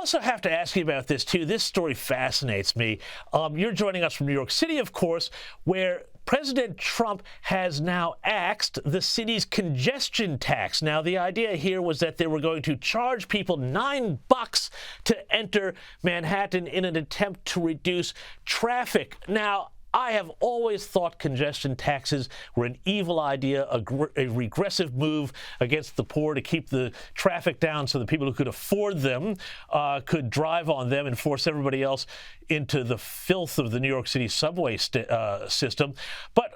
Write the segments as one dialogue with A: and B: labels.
A: also have to ask you about this, too. This story fascinates me. You're joining us from New York City, of course, where President Trump has now axed the city's congestion tax. Now, the idea here was that they were going to charge people $9 to enter Manhattan in an attempt to reduce traffic. Now, I have always thought congestion taxes were an evil idea, a regressive move against the poor to keep the traffic down so the people who could afford them could drive on them and force everybody else into the filth of the New York City subway system. But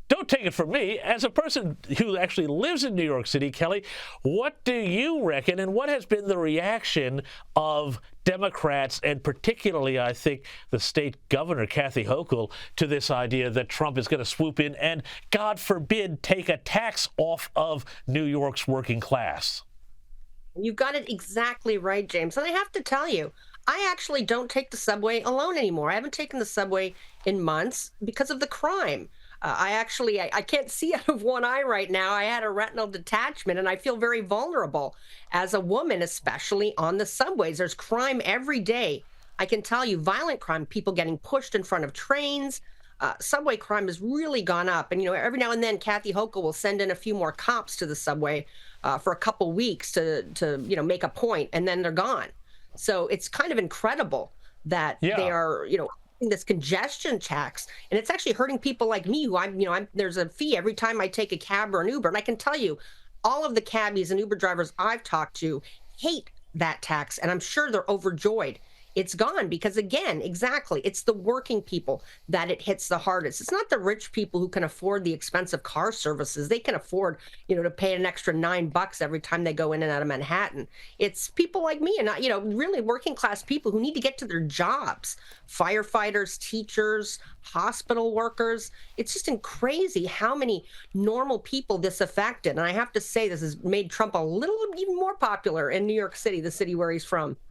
A: don't take it from me. As a person who actually lives in New York City, Kelly, what do you reckon, and what has been the reaction of Democrats, and particularly, I think, the state governor, Kathy Hochul, to this idea that Trump is going to swoop in and, God forbid, take a tax off of New York's working class?
B: You've got it exactly right, James. And I have to tell you, I actually don't take the subway alone anymore. I haven't taken the subway in months because of the crime. I can't see out of one eye right now. I had a retinal detachment and I feel very vulnerable as a woman, especially on the subways. There's crime every day. I can tell you, violent crime, people getting pushed in front of trains. Subway crime has really gone up. And, every now and then Kathy Hochul will send in a few more cops to the subway for a couple weeks to make a point, and then they're gone. So it's kind of incredible that they are, this congestion tax, and it's actually hurting people like me who there's a fee every time I take a cab or an Uber. And I can tell you, all of the cabbies and Uber drivers I've talked to hate that tax, and I'm sure they're overjoyed it's gone because, again, exactly, it's the working people that it hits the hardest. It's not the rich people who can afford the expensive car services. They can afford, to pay an extra $9 every time they go in and out of Manhattan. It's people like me and, really working class people who need to get to their jobs. Firefighters, teachers, hospital workers. It's just crazy how many normal people this affected. And I have to say, this has made Trump a little even more popular in New York City, the city where he's from.